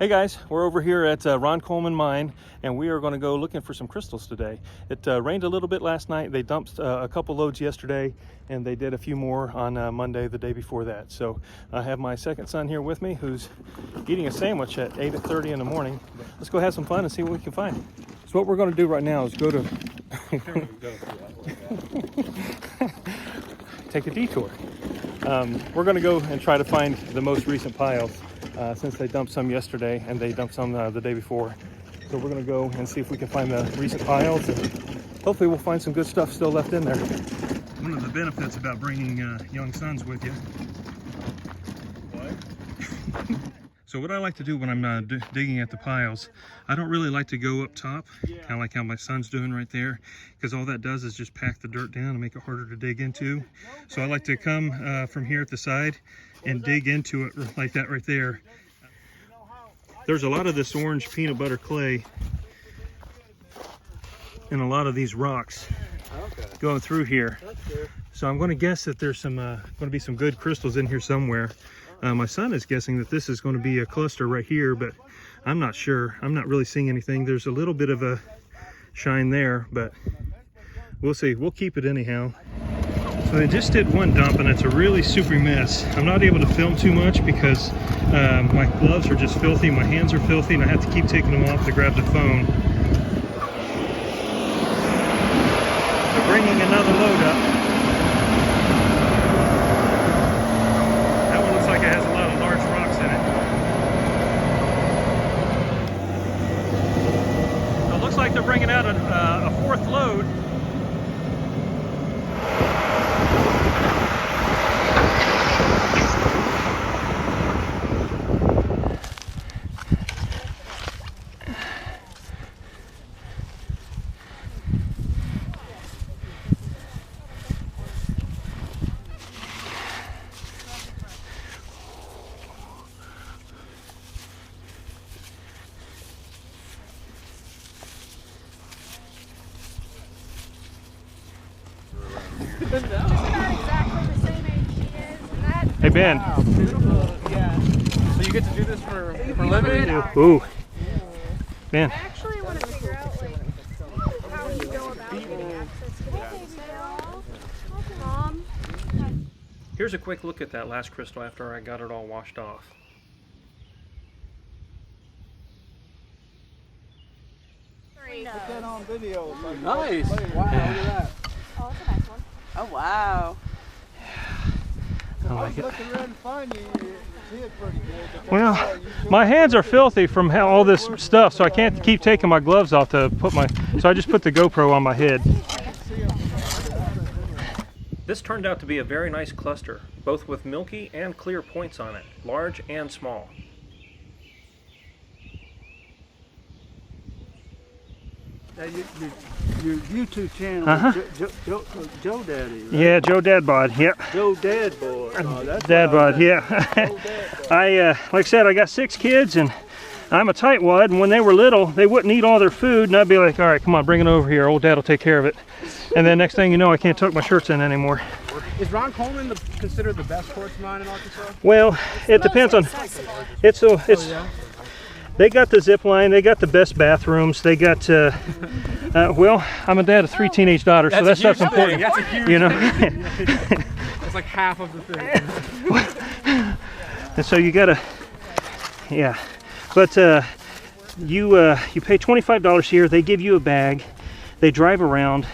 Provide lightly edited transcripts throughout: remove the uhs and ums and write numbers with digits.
Hey guys, we're over here at Ron Coleman Mine, and we are going to go looking for some crystals today. It rained a little bit last night. They dumped a couple loads yesterday, and they did a few more on Monday, the day before that. So I have my second son here with me, who's eating a sandwich at 8:30 in the morning. Let's go have some fun and see what we can find. So what we're going to do right now is go to take a detour. We're going to go and try to find the most recent piles. Since they dumped some yesterday and they dumped some the day before. So we're going to go and see if we can find the recent piles, and hopefully we'll find some good stuff still left in there. One of the benefits about bringing young sons with you. What? So what I like to do when I'm digging at the piles, I don't really like to go up top, kind of like how my son's doing right there, because all that does is just pack the dirt down and make it harder to dig into. So I like to come from here at the side and dig into it like that right there. There's a lot of this orange peanut butter clay and a lot of these rocks going through here. So I'm going to guess that there's some going to be some good crystals in here somewhere. My son is guessing that this is going to be a cluster right here, but I'm not sure. I'm not really seeing anything. There's a little bit of a shine there, but we'll see. We'll keep it anyhow. So they just did one dump, and it's a really super mess. I'm not able to film too much because my gloves are just filthy, my hands are filthy, and I have to keep taking them off to grab the phone. They're bringing another load up. That one looks like it has a lot of large rocks in it. So it looks like they're bringing out a fourth load. Just about exactly the same age she is. And that, Hey Ben. Wow, beautiful. Yeah. So you get to do this for living? Ooh. Man. I actually want to figure out like how you go about getting access to the sale. Mom. Here's a quick look at that last crystal after I got it all washed off. Put That on video. Nice. Wow, look at that. Oh, it's a nice one. Oh, wow. I I like was it. looking around and find you. You see it pretty good. But Well, my hands are filthy from all this stuff, so I can't keep taking my gloves off to put my, so I just put the GoPro on my head. This turned out to be a very nice cluster, both with milky and clear points on it, large and small. Your YouTube channel, Joe Daddy, right? Yeah, Joe Dadbod, yep. Joe Dad Boy. Oh, that's Dadbod, yeah. Like I said, I got 6 kids, and I'm a tightwad, and when they were little, they wouldn't eat all their food, and I'd be like, all right, come on, bring it over here. Old Dad will take care of it. And then next thing you know, I can't tuck my shirts in anymore. is Ron Coleman considered the best quartz mine in Arkansas? Well, it depends on, it's they got the zip line, they got the best bathrooms, they got, well, I'm a dad of 3 teenage daughters, so that stuff's important, That's a huge you know? It's like half of the thing. And so you gotta, yeah, but you pay $25 here, they give you a bag, they drive around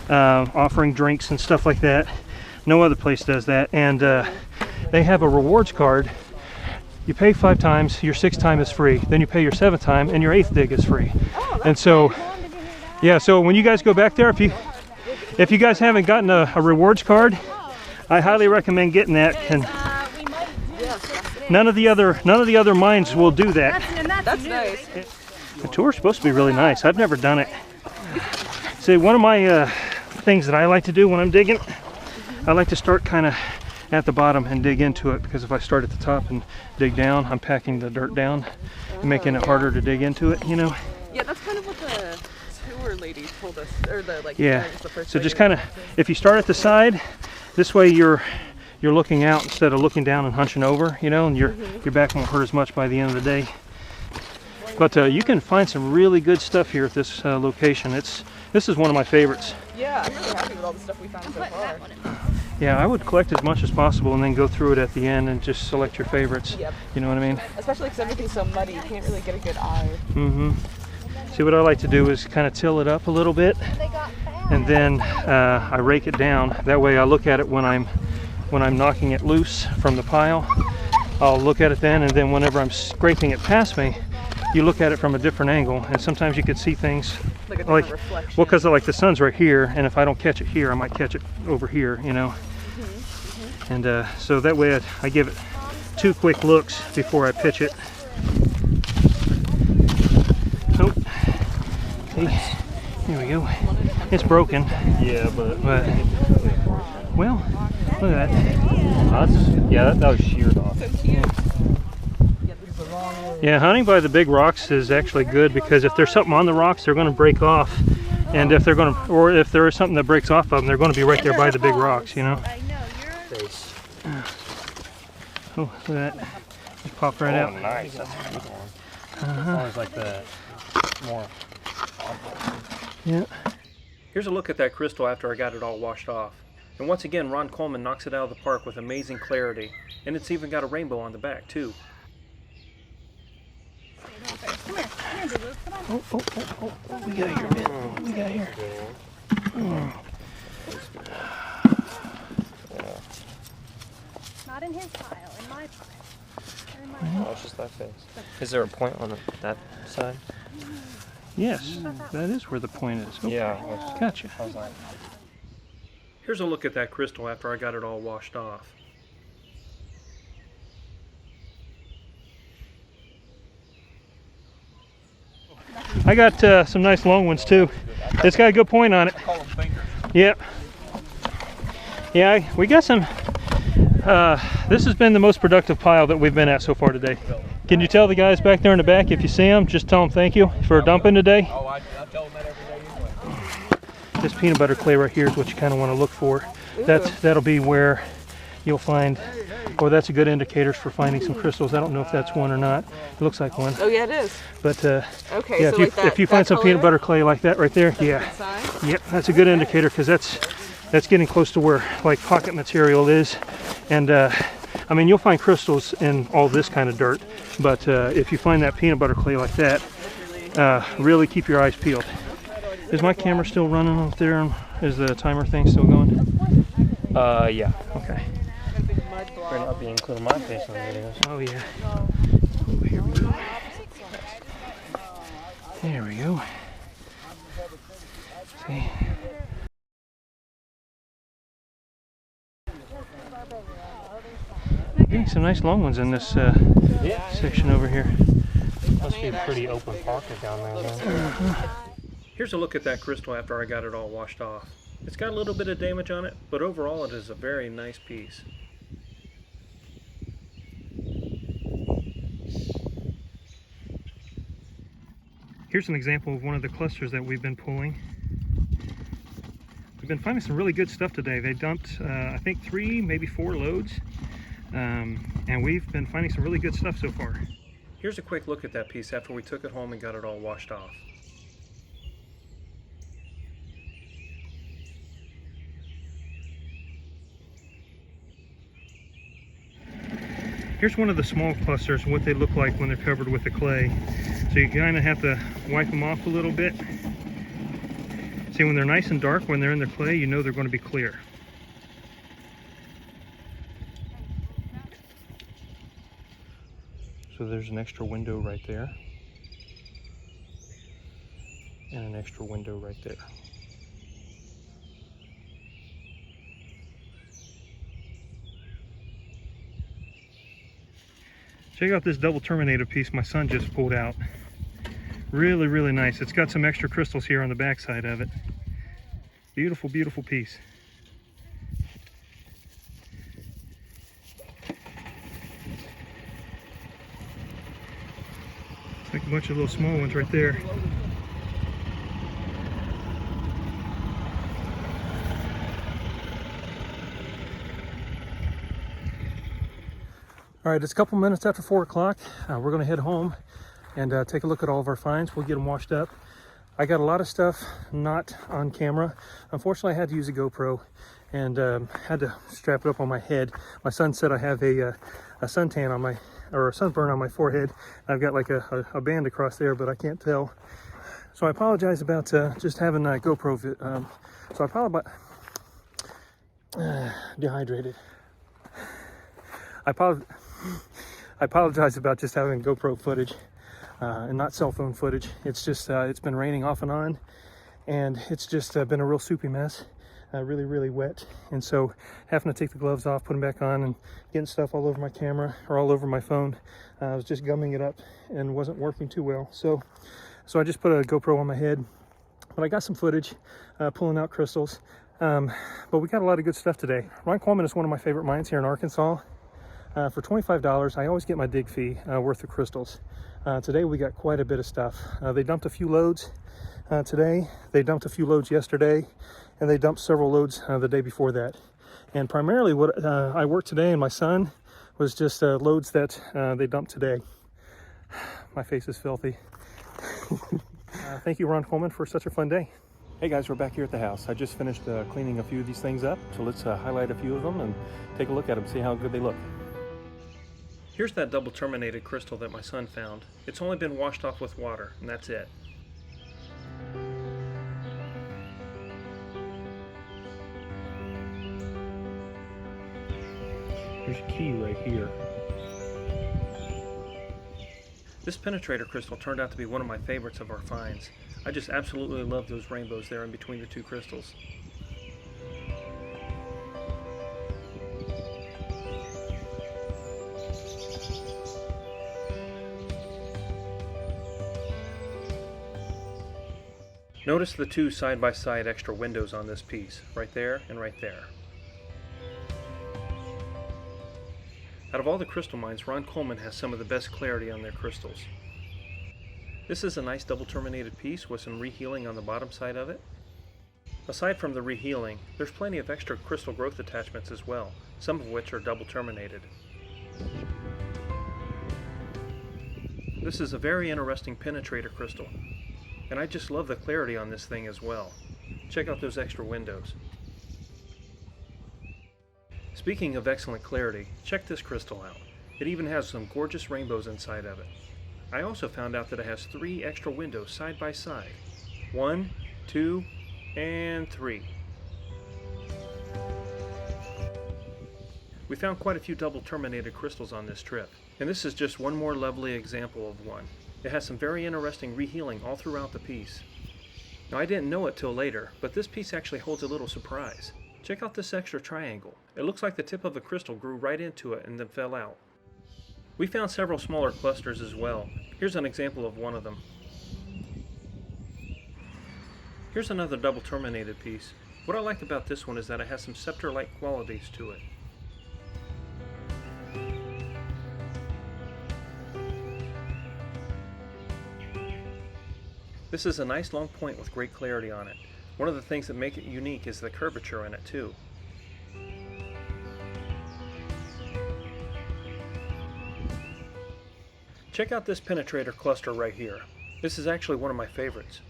offering drinks and stuff like that. No other place does that, and they have a rewards card. You pay 5 times, your 6th time is free. Then you pay your 7th time, and your 8th dig is free. And so, yeah. So when you guys go back there, if you guys haven't gotten a rewards card, I highly recommend getting that. And none of the other mines will do that. That's nice. The tour's supposed to be really nice. I've never done it. See, one of my things that I like to do when I'm digging, I like to start kind of at the bottom and dig into it, because if I start at the top and dig down, I'm packing the dirt down and making it harder to dig into it, you know? Yeah, that's kind of what the tour lady told us, or the Yeah, the first so lady. just kind of, if you start at the side, this way you're you're looking out instead of looking down and hunching over, you know, and your back won't hurt as much by the end of the day. But you can find some really good stuff here at this location. This is one of my favorites. Yeah, I'm really happy with all the stuff we found so far. Yeah, I would collect as much as possible and then go through it at the end and just select your favorites. Yep. You know what I mean? Especially because everything's so muddy, you can't really get a good eye. Mm-hmm. See, what I like to do is kind of till it up a little bit, and then I rake it down. That way I look at it when I'm knocking it loose from the pile. I'll look at it then, and then whenever I'm scraping it past me, you look at it from a different angle, and sometimes you could see things Like a different reflection. well, because like the sun's right here, and if I don't catch it here, I might catch it over here, you know. And so that way I give it 2 quick looks before I pitch it. Oh, see, here we go. It's broken. Yeah, but Well, look at that. that was sheared off. Yeah, hunting by the big rocks is actually good, because if there's something on the rocks, they're going to break off, and if there is something that breaks off of them, they're going to be right there by the big rocks, you know. I know, you're... Oh, look at that. Just pop right out. Nice. That's a good one. It's always like the more. Yeah. Here's a look at that crystal after I got it all washed off. And once again, Ron Coleman knocks it out of the park with amazing clarity. And it's even got a rainbow on the back, too. Come here, Boo-Boo, come on. Oh, what we got here, man? What we got here? Not in his pile, in my pile. In my Oh, it's just that face. Is there a point on that side? Yes, that is where the point is. Okay. Yeah. Gotcha. I was like, Here's a look at that crystal after I got it all washed off. I got some nice long ones too. It's got a good point on it. Yep. Yeah, we got some. This has been the most productive pile that we've been at so far today. Can you tell the guys back there in the back, if you see them, just tell them thank you for dumping today? oh, I tell them that every day anyway. This peanut butter clay right here is what you kind of want to look for. That'll be where you'll find, or that's a good indicator for finding some crystals. I don't know if that's one or not. It looks like one. Oh yeah, it is. But Okay, yeah, so if you find some peanut butter clay like that right there, yeah, yep, that's a good indicator, because that's getting close to where like pocket material is. And I mean, you'll find crystals in all this kind of dirt, but if you find that peanut butter clay like that, really keep your eyes peeled. Is my camera still running up there? Is the timer thing still going? Yeah. Okay. Better not be including my face in the videos. Oh yeah. Oh, here we go. There we go. See. Getting some nice long ones in this section over here. Must be a pretty open pocket down there, though. Here's a look at that crystal after I got it all washed off. It's got a little bit of damage on it, but overall it is a very nice piece. Here's an example of one of the clusters that we've been pulling. We've been finding some really good stuff today. They dumped, I think 3, maybe 4 loads, and we've been finding some really good stuff so far. Here's a quick look at that piece after we took it home and got it all washed off. Here's one of the small clusters and what they look like when they're covered with the clay. So you kind of have to wipe them off a little bit. See, when they're nice and dark, when they're in the clay, you know they're going to be clear. So there's an extra window right there. And an extra window right there. Check out this double terminator piece my son just pulled out. Really, really nice. It's got some extra crystals here on the back side of it. Beautiful, beautiful piece. It's like a bunch of little small ones right there. All right, it's a couple minutes after 4 o'clock. We're gonna head home. and take a look at all of our finds. We'll get them washed up. I got a lot of stuff not on camera. Unfortunately, I had to use a GoPro and had to strap it up on my head. My son said I have a suntan on my, or a sunburn on my forehead. I've got like a band across there, but I can't tell. So I apologize about just having a GoPro. So I apologize. Dehydrated. I apologize about just having GoPro footage and not cell phone footage. It's just it's been raining off and on, and it's just been a real soupy mess. Really wet, and so having to take the gloves off, put them back on, and getting stuff all over my camera or all over my phone. I was just gumming it up and wasn't working too well. So I just put a GoPro on my head, but I got some footage pulling out crystals. But we got a lot of good stuff today. Ron Coleman is one of my favorite mines here in Arkansas. For $25, I always get my dig fee worth of crystals. Today we got quite a bit of stuff. They dumped a few loads today. They dumped a few loads yesterday, and they dumped several loads the day before that. And primarily what I worked today and my son was just loads that they dumped today. My face is filthy. Thank you, Ron Coleman, for such a fun day. Hey guys, we're back here at the house. I just finished cleaning a few of these things up, so let's highlight a few of them and take a look at them, see how good they look. Here's that double terminated crystal that my son found. It's only been washed off with water, and that's it. There's a key right here. This penetrator crystal turned out to be one of my favorites of our finds. I just absolutely love those rainbows there in between the two crystals. Notice the two side-by-side extra windows on this piece, right there and right there. Out of all the crystal mines, Ron Coleman has some of the best clarity on their crystals. This is a nice double terminated piece with some rehealing on the bottom side of it. Aside from the rehealing, there's plenty of extra crystal growth attachments as well, some of which are double terminated. This is a very interesting penetrator crystal, and I just love the clarity on this thing as well. Check out those extra windows. Speaking of excellent clarity, check this crystal out. It even has some gorgeous rainbows inside of it. I also found out that it has 3 extra windows side by side. 1, 2, and 3. We found quite a few double terminated crystals on this trip, and this is just one more lovely example of one. It has some very interesting rehealing all throughout the piece. Now I didn't know it till later, but this piece actually holds a little surprise. Check out this extra triangle. It looks like the tip of a crystal grew right into it and then fell out. We found several smaller clusters as well. Here's an example of one of them. Here's another double terminated piece. What I like about this one is that it has some scepter-like qualities to it. This is a nice long point with great clarity on it. One of the things that make it unique is the curvature in it too. Check out this penetrator cluster right here. This is actually one of my favorites.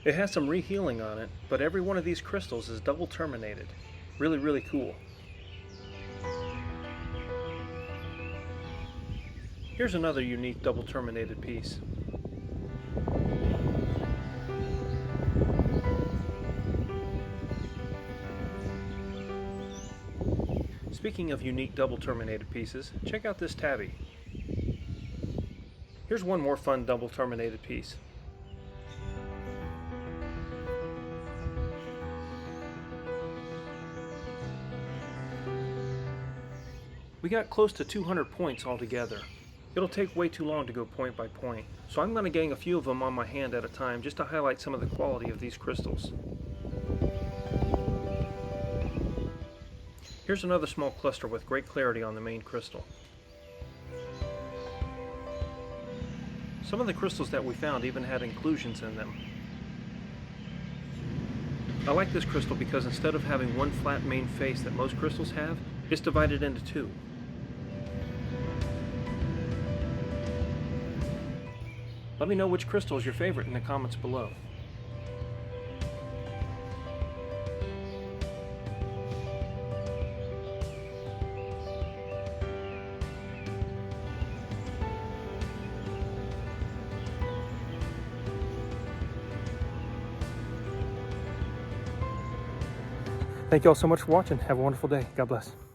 It has some rehealing on it, but every one of these crystals is double terminated. Really cool. Here's another unique double terminated piece. Speaking of unique double terminated pieces, check out this tabby. Here's one more fun double terminated piece. We got close to 200 points altogether. It'll take way too long to go point by point, so I'm going to gang a few of them on my hand at a time just to highlight some of the quality of these crystals. Here's another small cluster with great clarity on the main crystal. Some of the crystals that we found even had inclusions in them. I like this crystal because instead of having one flat main face that most crystals have, it's divided into 2. Let me know which crystal is your favorite in the comments below. Thank you all so much for watching. Have a wonderful day. God bless.